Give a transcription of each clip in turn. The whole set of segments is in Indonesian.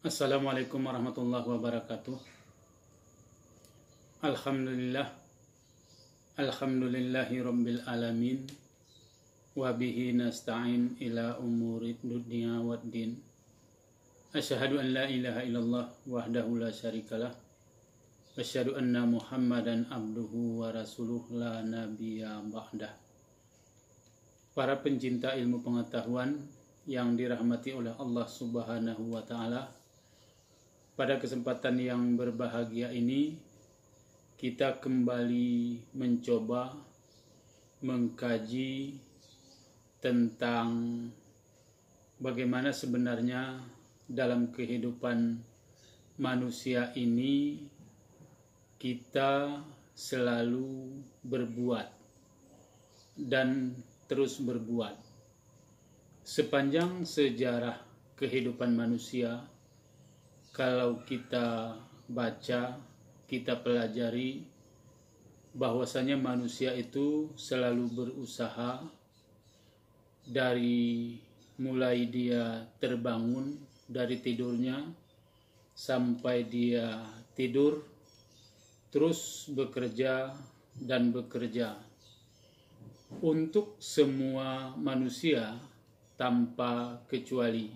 Assalamualaikum warahmatullahi wabarakatuh. Alhamdulillahi rabbil alamin. Wabihi nasta'in ila umurid dunia waddin. Asyhadu an la ilaha illallah wahdahu la syarikalah. Asyhadu anna Muhammadan abduhu wa rasuluh la nabiyya ba'dah. Para pencinta ilmu pengetahuan yang dirahmati oleh Allah Subhanahu wa ta'ala, pada kesempatan yang berbahagia ini kita kembali mencoba mengkaji tentang bagaimana sebenarnya dalam kehidupan manusia ini kita selalu berbuat dan terus berbuat. Sepanjang sejarah kehidupan manusia, kalau kita baca, kita pelajari bahwasanya manusia itu selalu berusaha dari mulai dia terbangun dari tidurnya sampai dia tidur, terus bekerja dan bekerja untuk semua manusia tanpa kecuali,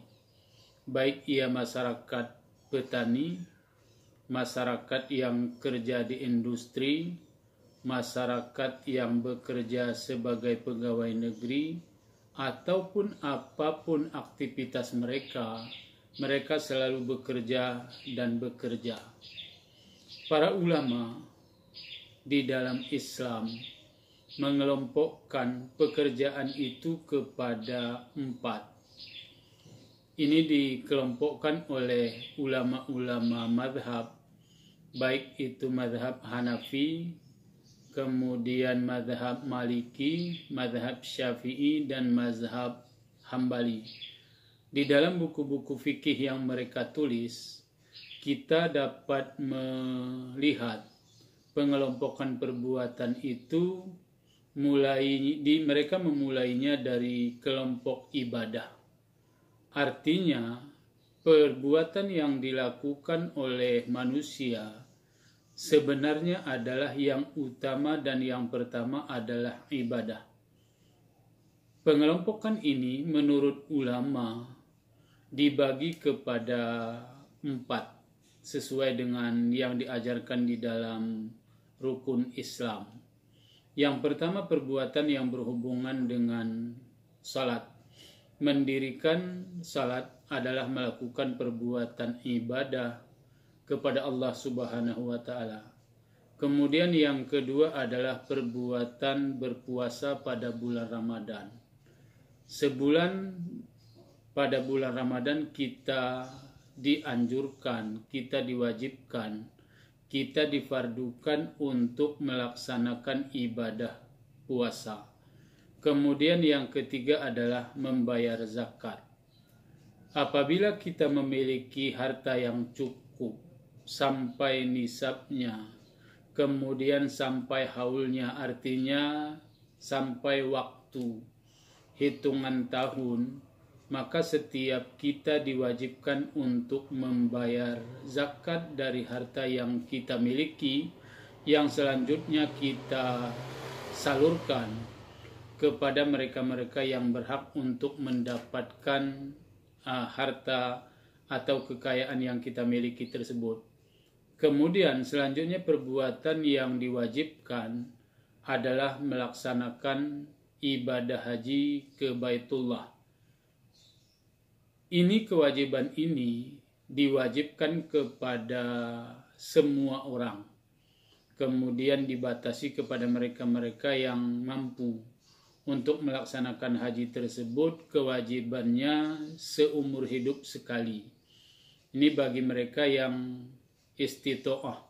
baik ia masyarakat petani, masyarakat yang kerja di industri, masyarakat yang bekerja sebagai pegawai negeri, ataupun apapun aktivitas mereka selalu bekerja dan bekerja. Para ulama di dalam Islam mengelompokkan pekerjaan itu kepada 4. Ini dikelompokkan oleh ulama-ulama madhab, baik itu madhab Hanafi, kemudian madhab Maliki, madhab Syafi'i, dan madhab Hambali. Di dalam buku-buku fikih yang mereka tulis, kita dapat melihat pengelompokan perbuatan itu mereka memulainya dari kelompok ibadah. Artinya, perbuatan yang dilakukan oleh manusia sebenarnya adalah yang utama dan yang pertama adalah ibadah. Pengelompokan ini menurut ulama dibagi kepada 4 sesuai dengan yang diajarkan di dalam rukun Islam. Yang pertama, perbuatan yang berhubungan dengan salat. Mendirikan salat adalah melakukan perbuatan ibadah kepada Allah Subhanahu wa ta'ala. Kemudian yang kedua adalah perbuatan berpuasa pada bulan Ramadan. Sebulan pada bulan Ramadan kita dianjurkan, kita diwajibkan, kita difardukan untuk melaksanakan ibadah puasa. Kemudian yang ketiga adalah membayar zakat. Apabila kita memiliki harta yang cukup sampai nisabnya, kemudian sampai haulnya, artinya sampai waktu hitungan tahun, maka setiap kita diwajibkan untuk membayar zakat dari harta yang kita miliki, yang selanjutnya kita salurkan kepada mereka-mereka yang berhak untuk mendapatkan harta atau kekayaan yang kita miliki tersebut. Kemudian selanjutnya perbuatan yang diwajibkan adalah melaksanakan ibadah haji ke Baitullah. Kewajiban ini diwajibkan kepada semua orang. Kemudian dibatasi kepada mereka-mereka yang mampu untuk melaksanakan haji tersebut, kewajibannya seumur hidup sekali. Ini bagi mereka yang istitoah,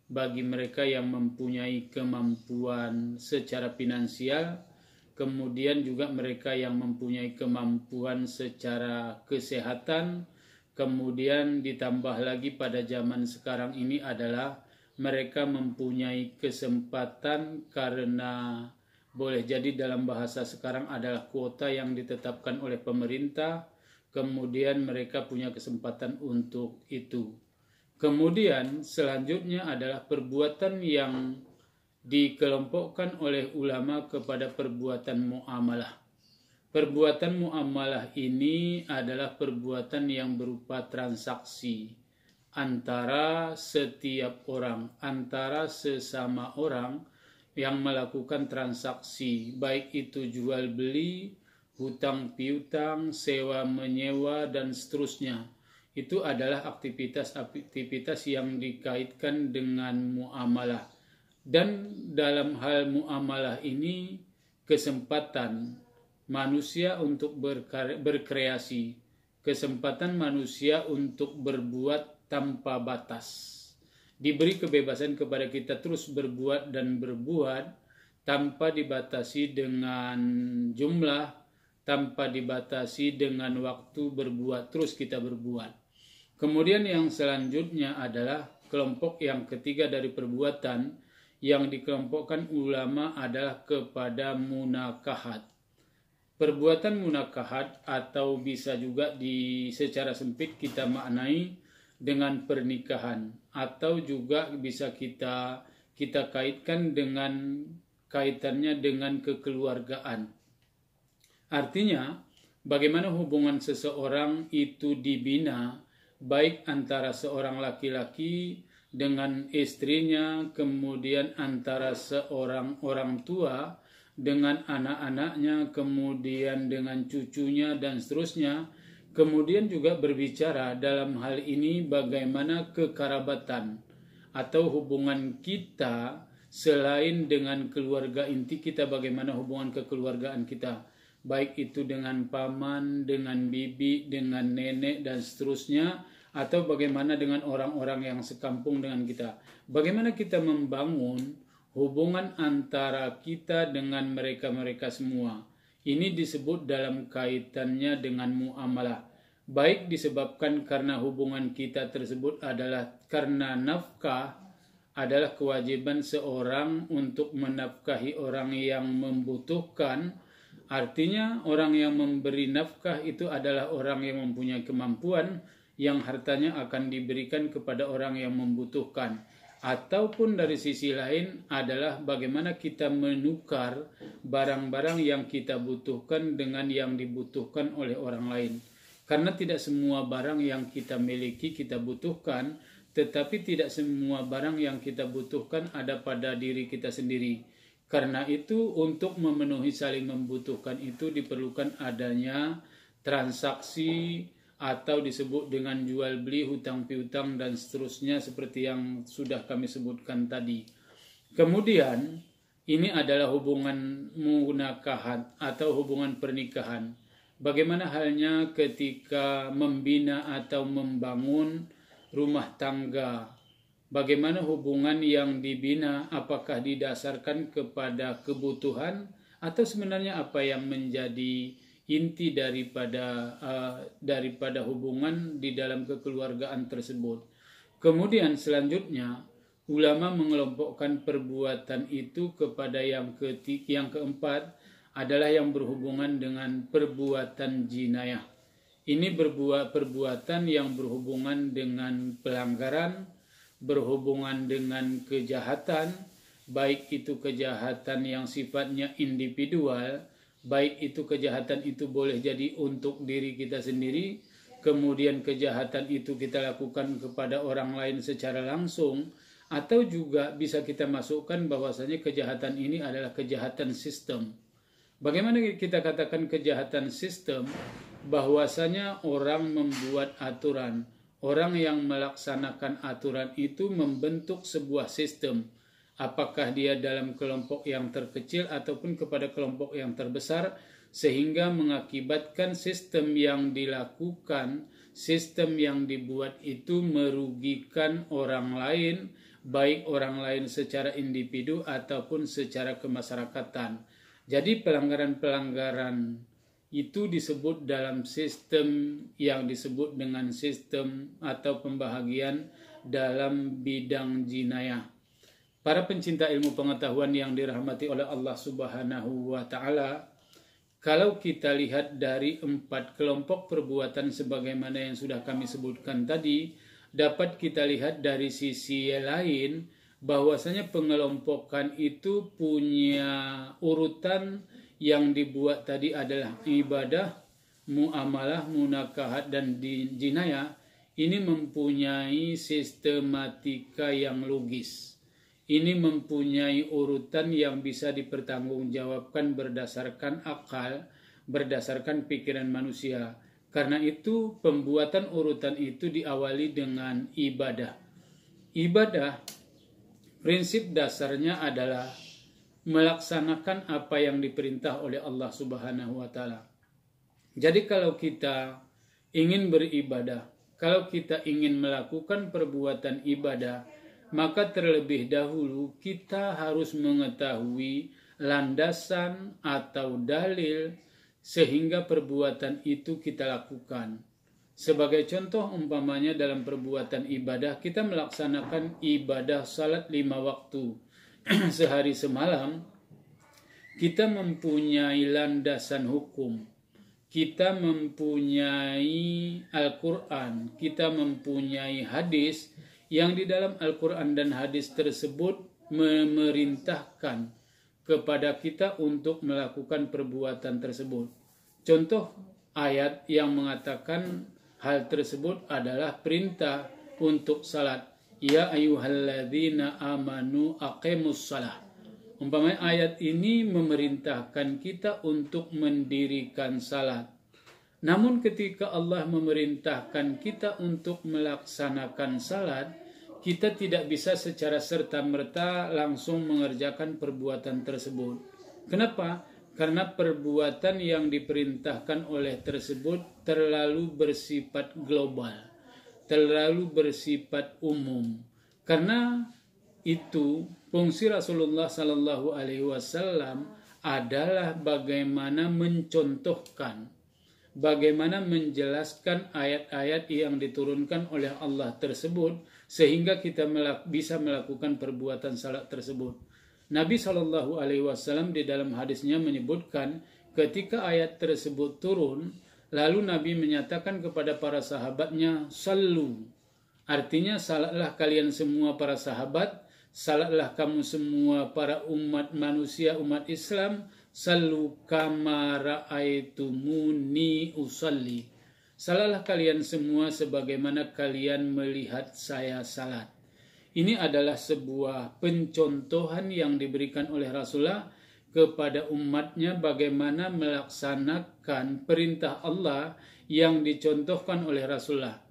bagi mereka yang mempunyai kemampuan secara finansial, kemudian juga mereka yang mempunyai kemampuan secara kesehatan, kemudian ditambah lagi pada zaman sekarang ini adalah mereka mempunyai kesempatan karena boleh jadi dalam bahasa sekarang adalah kuota yang ditetapkan oleh pemerintah kemudian mereka punya kesempatan untuk itu. Kemudian selanjutnya adalah perbuatan yang dikelompokkan oleh ulama kepada perbuatan muamalah. Perbuatan muamalah ini adalah perbuatan yang berupa transaksi antara setiap orang, antara sesama orang yang melakukan transaksi, baik itu jual beli, hutang piutang, sewa menyewa, dan seterusnya. Itu adalah aktivitas-aktivitas yang dikaitkan dengan muamalah. Dan dalam hal muamalah ini, kesempatan manusia untuk berkreasi, kesempatan manusia untuk berbuat tanpa batas. Diberi kebebasan kepada kita terus berbuat dan berbuat tanpa dibatasi dengan jumlah, tanpa dibatasi dengan waktu berbuat, terus kita berbuat. Kemudian yang selanjutnya adalah kelompok yang ketiga dari perbuatan yang dikelompokkan ulama adalah kepada munakahat. Perbuatan munakahat atau bisa juga secara sempit kita maknai dengan pernikahan, atau juga bisa kita kaitkan dengan kaitannya dengan kekeluargaan. Artinya, bagaimana hubungan seseorang itu dibina baik antara seorang laki-laki dengan istrinya, kemudian antara seorang orang tua dengan anak-anaknya, kemudian dengan cucunya, dan seterusnya. Kemudian juga berbicara dalam hal ini bagaimana kekerabatan atau hubungan kita selain dengan keluarga inti kita, bagaimana hubungan kekeluargaan kita, baik itu dengan paman, dengan bibi, dengan nenek, dan seterusnya, atau bagaimana dengan orang-orang yang sekampung dengan kita. Bagaimana kita membangun hubungan antara kita dengan mereka-mereka semua. Ini disebut dalam kaitannya dengan muamalah. Baik disebabkan karena hubungan kita tersebut adalah karena nafkah, adalah kewajiban seorang untuk menafkahi orang yang membutuhkan. Artinya orang yang memberi nafkah itu adalah orang yang mempunyai kemampuan, yang hartanya akan diberikan kepada orang yang membutuhkan. Ataupun dari sisi lain adalah bagaimana kita menukar barang-barang yang kita butuhkan dengan yang dibutuhkan oleh orang lain. Karena tidak semua barang yang kita miliki kita butuhkan, tetapi tidak semua barang yang kita butuhkan ada pada diri kita sendiri. Karena itu untuk memenuhi saling membutuhkan itu diperlukan adanya transaksi, atau disebut dengan jual beli, hutang piutang, dan seterusnya seperti yang sudah kami sebutkan tadi. Kemudian ini adalah hubungan munakahat atau hubungan pernikahan. Bagaimana halnya ketika membina atau membangun rumah tangga? Bagaimana hubungan yang dibina, apakah didasarkan kepada kebutuhan atau sebenarnya apa yang menjadi inti daripada hubungan di dalam kekeluargaan tersebut. Kemudian selanjutnya ulama mengelompokkan perbuatan itu kepada yang keempat adalah yang berhubungan dengan perbuatan jinayah. Ini perbuatan yang berhubungan dengan pelanggaran, berhubungan dengan kejahatan, baik itu kejahatan yang sifatnya individual, baik itu kejahatan itu boleh jadi untuk diri kita sendiri, kemudian kejahatan itu kita lakukan kepada orang lain secara langsung, atau juga bisa kita masukkan bahwasanya kejahatan ini adalah kejahatan sistem. Bagaimana kita katakan kejahatan sistem? Bahwasanya orang membuat aturan, orang yang melaksanakan aturan itu membentuk sebuah sistem. Apakah dia dalam kelompok yang terkecil ataupun kepada kelompok yang terbesar, sehingga mengakibatkan sistem yang dilakukan, sistem yang dibuat itu merugikan orang lain, baik orang lain secara individu ataupun secara kemasyarakatan. Jadi pelanggaran-pelanggaran itu disebut dalam sistem yang disebut dengan sistem atau pembahagian dalam bidang jinayah. Para pencinta ilmu pengetahuan yang dirahmati oleh Allah Subhanahu wa Ta'ala, kalau kita lihat dari 4 kelompok perbuatan sebagaimana yang sudah kami sebutkan tadi, dapat kita lihat dari sisi lain bahwasanya pengelompokan itu punya urutan yang dibuat tadi adalah ibadah, muamalah, munakahat, dan jinayah. Ini mempunyai sistematika yang logis. Ini mempunyai urutan yang bisa dipertanggungjawabkan berdasarkan akal, berdasarkan pikiran manusia. Karena itu pembuatan urutan itu diawali dengan ibadah. Ibadah, prinsip dasarnya adalah melaksanakan apa yang diperintah oleh Allah Subhanahu wa Ta'ala. Jadi kalau kita ingin beribadah, kalau kita ingin melakukan perbuatan ibadah, maka terlebih dahulu kita harus mengetahui landasan atau dalil sehingga perbuatan itu kita lakukan. Sebagai contoh umpamanya dalam perbuatan ibadah, kita melaksanakan ibadah salat 5 waktu sehari semalam, kita mempunyai landasan hukum, kita mempunyai Al-Quran, kita mempunyai hadis yang di dalam Al-Quran dan hadis tersebut memerintahkan kepada kita untuk melakukan perbuatan tersebut. Contoh ayat yang mengatakan hal tersebut adalah perintah untuk salat. Ya ayyuhalladzina amanu aqimus salah. Umpamanya ayat ini memerintahkan kita untuk mendirikan salat. Namun ketika Allah memerintahkan kita untuk melaksanakan salat, kita tidak bisa secara serta-merta langsung mengerjakan perbuatan tersebut. Kenapa? Karena perbuatan yang diperintahkan oleh tersebut terlalu bersifat global, terlalu bersifat umum. Karena itu fungsi Rasulullah Sallallahu Alaihi Wasallam adalah bagaimana mencontohkan, bagaimana menjelaskan ayat-ayat yang diturunkan oleh Allah tersebut sehingga kita bisa melakukan perbuatan salat tersebut. Nabi Sallallahu Alaihi Wasallam di dalam hadisnya menyebutkan ketika ayat tersebut turun, lalu Nabi menyatakan kepada para sahabatnya, sallu. Artinya salatlah kalian semua para sahabat, salatlah kamu semua para umat manusia, umat Islam, sallu kama ra'aitumuni usalli. Salatlah kalian semua sebagaimana kalian melihat saya salat. Ini adalah sebuah pencontohan yang diberikan oleh Rasulullah kepada umatnya bagaimana melaksanakan perintah Allah yang dicontohkan oleh Rasulullah.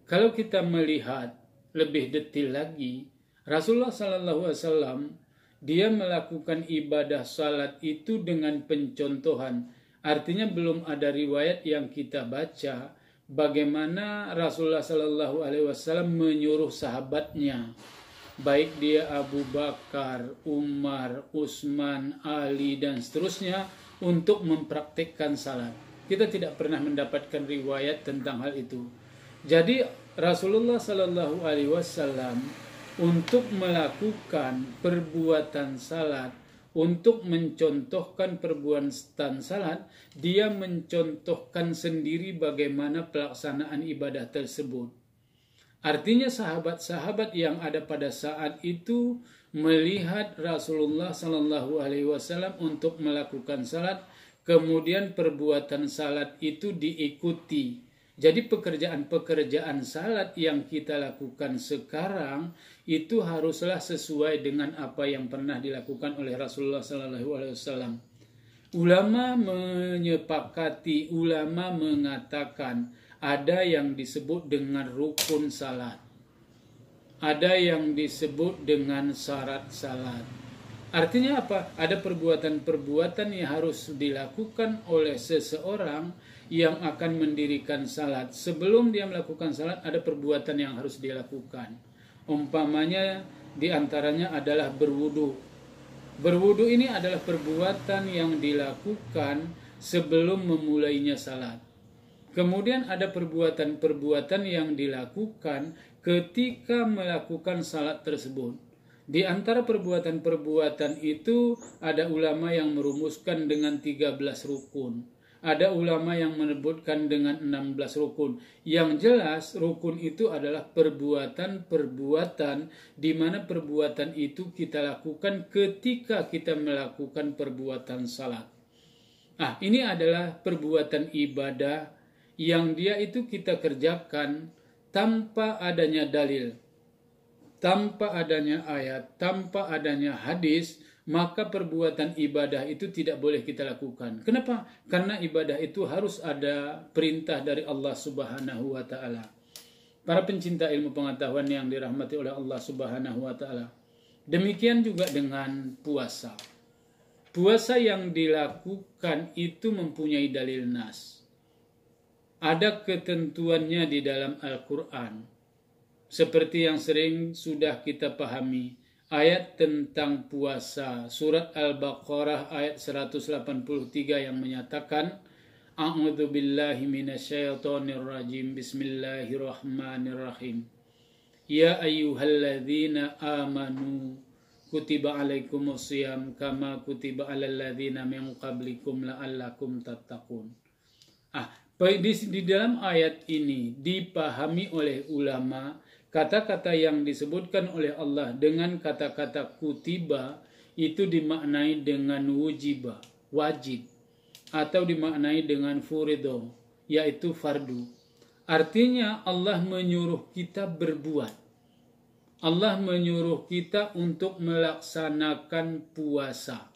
Kalau kita melihat lebih detail lagi, Rasulullah SAW dia melakukan ibadah salat itu dengan pencontohan. Artinya belum ada riwayat yang kita baca bagaimana Rasulullah SAW menyuruh sahabatnya, baik dia Abu Bakar, Umar, Utsman, Ali, dan seterusnya, untuk mempraktikkan salat. Kita tidak pernah mendapatkan riwayat tentang hal itu. Jadi Rasulullah SAW untuk melakukan perbuatan salat, untuk mencontohkan perbuatan salat, dia mencontohkan sendiri bagaimana pelaksanaan ibadah tersebut. Artinya sahabat-sahabat yang ada pada saat itu melihat Rasulullah SAW untuk melakukan salat, kemudian perbuatan salat itu diikuti. Jadi pekerjaan-pekerjaan salat yang kita lakukan sekarang itu haruslah sesuai dengan apa yang pernah dilakukan oleh Rasulullah SAW. Ulama menyepakati, ulama mengatakan ada yang disebut dengan rukun salat, ada yang disebut dengan syarat salat. Artinya apa? Ada perbuatan-perbuatan yang harus dilakukan oleh seseorang yang akan mendirikan salat. Sebelum dia melakukan salat, ada perbuatan yang harus dia lakukan. Umpamanya diantaranya adalah berwudu. Berwudu ini adalah perbuatan yang dilakukan sebelum memulainya salat. Kemudian ada perbuatan-perbuatan yang dilakukan ketika melakukan salat tersebut. Di antara perbuatan-perbuatan itu ada ulama yang merumuskan dengan 13 rukun. Ada ulama yang menyebutkan dengan 16 rukun. Yang jelas rukun itu adalah perbuatan-perbuatan di mana perbuatan itu kita lakukan ketika kita melakukan perbuatan salat. Ini adalah perbuatan ibadah yang dia itu kita kerjakan tanpa adanya dalil, tanpa adanya ayat, tanpa adanya hadis, maka perbuatan ibadah itu tidak boleh kita lakukan. Kenapa? Karena ibadah itu harus ada perintah dari Allah Subhanahu wa Ta'ala. Para pencinta ilmu pengetahuan yang dirahmati oleh Allah Subhanahu wa Ta'ala. Demikian juga dengan puasa. Puasa yang dilakukan itu mempunyai dalil nas. Ada ketentuannya di dalam Al-Quran. Seperti yang sering sudah kita pahami, ayat tentang puasa, surat Al-Baqarah ayat 183 yang menyatakan, A'udzu billahi minasyaitonir rajim, bismillahirrahmanirrahim. Ya ayyuhalladzina amanu, kutiba alaikumusiyam, kama kutiba alal ladzina min qablikum la'allakum tattaqun. Di dalam ayat ini dipahami oleh ulama, kata-kata yang disebutkan oleh Allah dengan kata-kata kutiba itu dimaknai dengan wujiba, wajib, atau dimaknai dengan furido, yaitu fardu. Artinya Allah menyuruh kita berbuat. Allah menyuruh kita untuk melaksanakan puasa.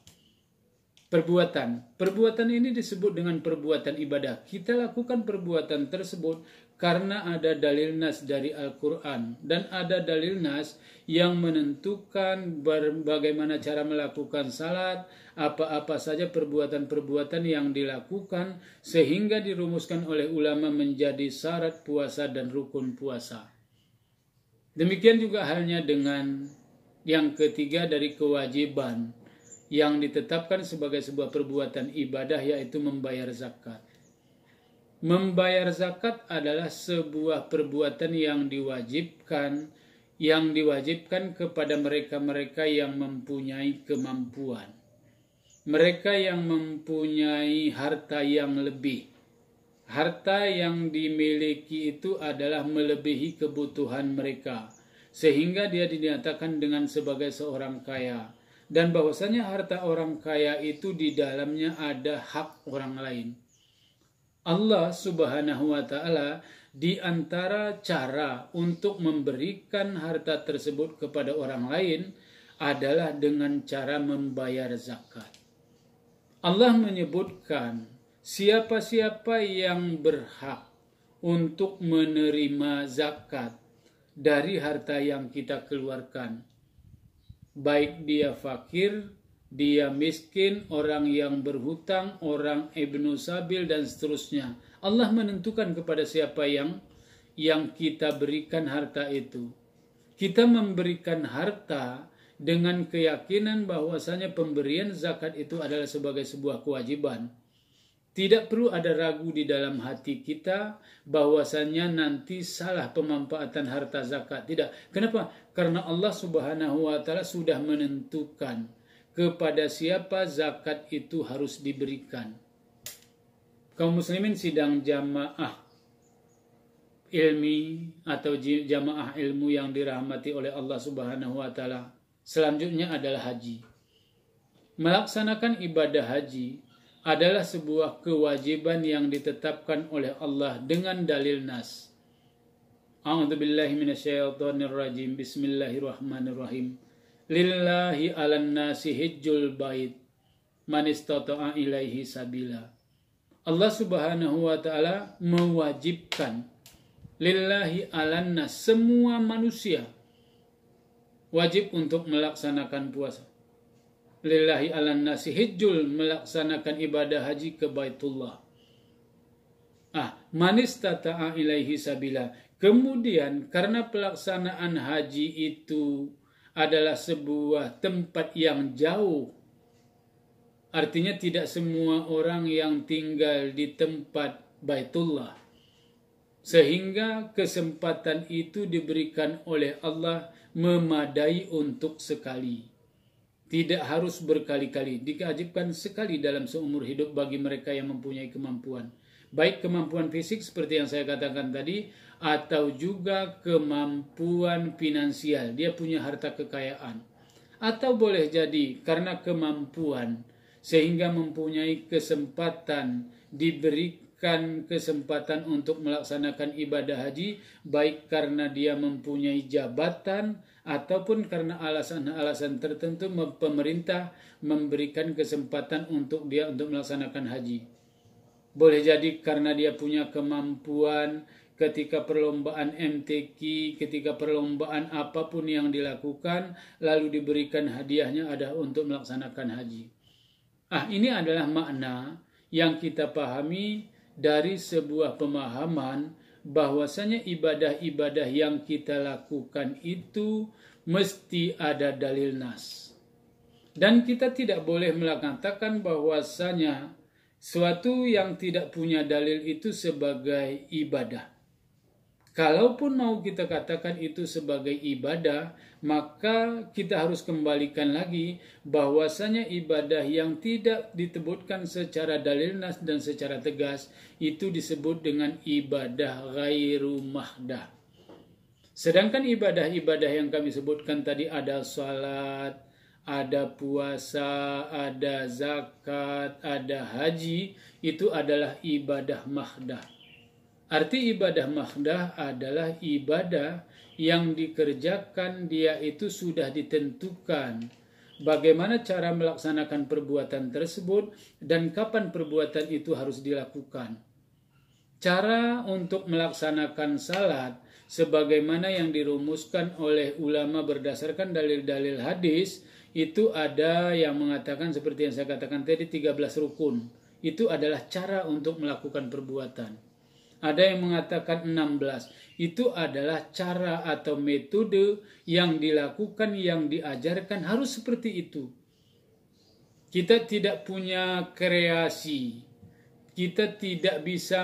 Perbuatan ini disebut dengan perbuatan ibadah. Kita lakukan perbuatan tersebut karena ada dalil nas dari Al-Quran. Dan ada dalil nas yang menentukan bagaimana cara melakukan salat, apa-apa saja perbuatan-perbuatan yang dilakukan, sehingga dirumuskan oleh ulama menjadi syarat puasa dan rukun puasa. Demikian juga halnya dengan yang ketiga dari kewajiban yang ditetapkan sebagai sebuah perbuatan ibadah, yaitu membayar zakat. Membayar zakat adalah sebuah perbuatan yang diwajibkan kepada mereka-mereka yang mempunyai kemampuan. Mereka yang mempunyai harta yang lebih. Harta yang dimiliki itu adalah melebihi kebutuhan mereka, sehingga dia dinyatakan dengan sebagai seorang kaya. Dan bahwasanya harta orang kaya itu di dalamnya ada hak orang lain. Allah Subhanahu wa Ta'ala di antara cara untuk memberikan harta tersebut kepada orang lain adalah dengan cara membayar zakat. Allah menyebutkan siapa-siapa yang berhak untuk menerima zakat dari harta yang kita keluarkan. Baik dia fakir, dia miskin, orang yang berhutang, orang ibnu sabil, dan seterusnya. Allah menentukan kepada siapa yang kita berikan harta itu. Kita memberikan harta dengan keyakinan bahwasanya pemberian zakat itu adalah sebagai sebuah kewajiban. Tidak perlu ada ragu di dalam hati kita bahwasannya nanti salah pemanfaatan harta zakat. Tidak. Kenapa? Karena Allah Subhanahu wa Ta'ala sudah menentukan kepada siapa zakat itu harus diberikan. Kaum muslimin sidang jamaah ilmi atau jamaah ilmu yang dirahmati oleh Allah Subhanahu wa Ta'ala. Selanjutnya adalah haji. Melaksanakan ibadah haji adalah sebuah kewajiban yang ditetapkan oleh Allah dengan dalil nas. A'udzu billahi minasyaitonir rajim. Bismillahirrahmanirrahim. Lillahi 'alan nasi hajjul bait man istata'a ilaihi sabila. Allah Subhanahu wa Ta'ala mewajibkan lillahi 'alan nas, semua manusia wajib untuk melaksanakan puasa. Lillahi 'alan nasi hajjul, melaksanakan ibadah haji ke Baitullah. Man istata'a ilaihi sabila. Kemudian karena pelaksanaan haji itu adalah sebuah tempat yang jauh, artinya tidak semua orang yang tinggal di tempat Baitullah, sehingga kesempatan itu diberikan oleh Allah memadai untuk sekali. Tidak harus berkali-kali, diwajibkan sekali dalam seumur hidup bagi mereka yang mempunyai kemampuan. Baik kemampuan fisik seperti yang saya katakan tadi, atau juga kemampuan finansial. Dia punya harta kekayaan. Atau boleh jadi karena kemampuan, sehingga mempunyai kesempatan, diberikan kesempatan untuk melaksanakan ibadah haji, baik karena dia mempunyai jabatan, ataupun karena alasan-alasan tertentu pemerintah memberikan kesempatan untuk dia untuk melaksanakan haji. Boleh jadi karena dia punya kemampuan ketika perlombaan MTQ, ketika perlombaan apapun yang dilakukan, lalu diberikan hadiahnya ada untuk melaksanakan haji. Ini adalah makna yang kita pahami dari sebuah pemahaman bahwasanya ibadah-ibadah yang kita lakukan itu mesti ada dalil nas. Dan kita tidak boleh mengatakan bahwasanya suatu yang tidak punya dalil itu sebagai ibadah. Kalaupun mau kita katakan itu sebagai ibadah, maka kita harus kembalikan lagi bahwasanya ibadah yang tidak disebutkan secara dalil nas dan secara tegas itu disebut dengan ibadah ghairu mahdah. Sedangkan ibadah-ibadah yang kami sebutkan tadi ada salat, ada puasa, ada zakat, ada haji, itu adalah ibadah mahdah. Arti ibadah mahdah adalah ibadah yang dikerjakan dia itu sudah ditentukan bagaimana cara melaksanakan perbuatan tersebut dan kapan perbuatan itu harus dilakukan. Cara untuk melaksanakan salat sebagaimana yang dirumuskan oleh ulama berdasarkan dalil-dalil hadis, itu ada yang mengatakan seperti yang saya katakan tadi 13 rukun. Itu adalah cara untuk melakukan perbuatan. Ada yang mengatakan 16. Itu adalah cara atau metode yang dilakukan, yang diajarkan harus seperti itu. Kita tidak punya kreasi. Kita tidak bisa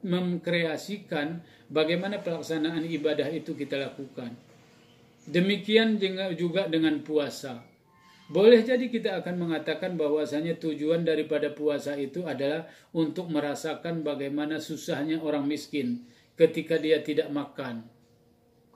mengkreasikan bagaimana pelaksanaan ibadah itu kita lakukan. Demikian juga dengan puasa. Boleh jadi kita akan mengatakan bahwasanya tujuan daripada puasa itu adalah untuk merasakan bagaimana susahnya orang miskin ketika dia tidak makan.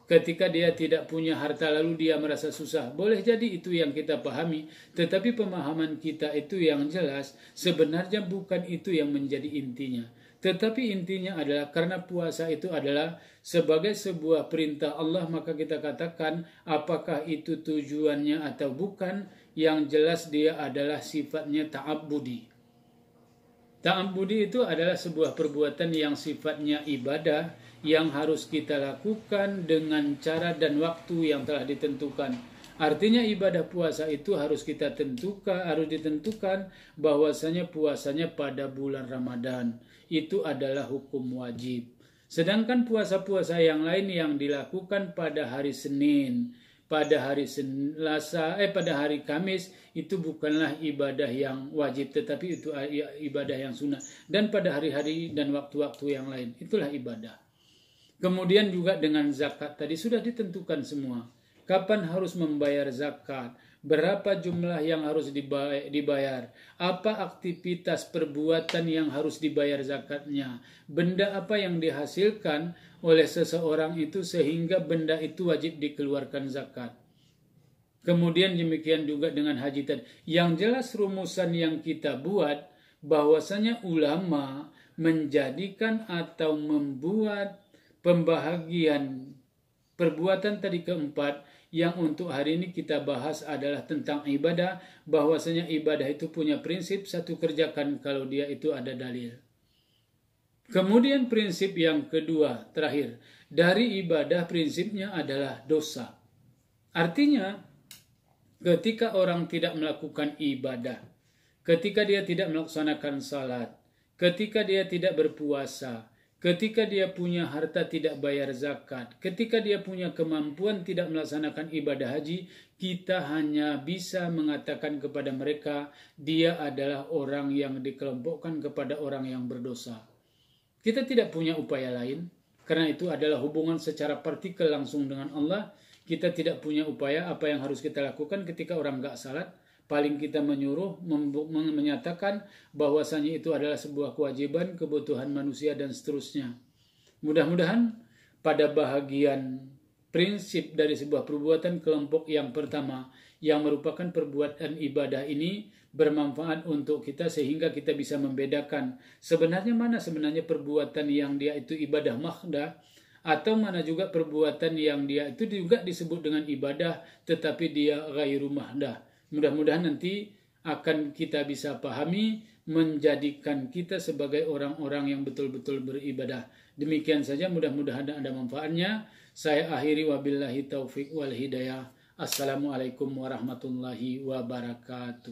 Ketika dia tidak punya harta lalu dia merasa susah. Boleh jadi itu yang kita pahami, tetapi pemahaman kita itu yang jelas sebenarnya bukan itu yang menjadi intinya. Tetapi intinya adalah karena puasa itu adalah sebagai sebuah perintah Allah, maka kita katakan apakah itu tujuannya atau bukan. Yang jelas dia adalah sifatnya ta'abbudi. Ta'abbudi itu adalah sebuah perbuatan yang sifatnya ibadah yang harus kita lakukan dengan cara dan waktu yang telah ditentukan. Artinya ibadah puasa itu harus ditentukan bahwasanya puasanya pada bulan Ramadan. Itu adalah hukum wajib. Sedangkan puasa-puasa yang lain yang dilakukan pada hari Senin, pada hari Selasa, pada hari Kamis, itu bukanlah ibadah yang wajib, tetapi itu ibadah yang sunnah. Dan pada hari-hari dan waktu-waktu yang lain, itulah ibadah. Kemudian juga dengan zakat tadi sudah ditentukan semua. Kapan harus membayar zakat, berapa jumlah yang harus dibayar, apa aktivitas perbuatan yang harus dibayar zakatnya, benda apa yang dihasilkan oleh seseorang itu sehingga benda itu wajib dikeluarkan zakat. Kemudian demikian juga dengan haji tadi. Yang jelas rumusan yang kita buat bahwasanya ulama menjadikan atau membuat pembahagian perbuatan tadi keempat yang untuk hari ini kita bahas adalah tentang ibadah, bahwasanya ibadah itu punya prinsip satu, kerjakan kalau dia itu ada dalil. Kemudian prinsip yang kedua, terakhir, dari ibadah prinsipnya adalah dosa. Artinya, ketika orang tidak melakukan ibadah, ketika dia tidak melaksanakan salat, ketika dia tidak berpuasa, ketika dia punya harta tidak bayar zakat, ketika dia punya kemampuan tidak melaksanakan ibadah haji, kita hanya bisa mengatakan kepada mereka, dia adalah orang yang dikelompokkan kepada orang yang berdosa. Kita tidak punya upaya lain. Karena itu adalah hubungan secara partikel langsung dengan Allah. Kita tidak punya upaya. Apa yang harus kita lakukan ketika orang nggak salat? Paling kita menyuruh, menyatakan bahwasanya itu adalah sebuah kewajiban, kebutuhan manusia, dan seterusnya. Mudah-mudahan pada bahagian prinsip dari sebuah perbuatan kelompok yang pertama, yang merupakan perbuatan ibadah ini, bermanfaat untuk kita sehingga kita bisa membedakan sebenarnya mana sebenarnya perbuatan yang dia itu ibadah mahdah, atau mana juga perbuatan yang dia itu juga disebut dengan ibadah tetapi dia ghairu mahdah. Mudah-mudahan nanti akan kita bisa pahami, menjadikan kita sebagai orang-orang yang betul-betul beribadah. Demikian saja, mudah-mudahan ada manfaatnya. Saya akhiri wabillahi taufik wal hidayah. Assalamualaikum warahmatullahi wabarakatuh.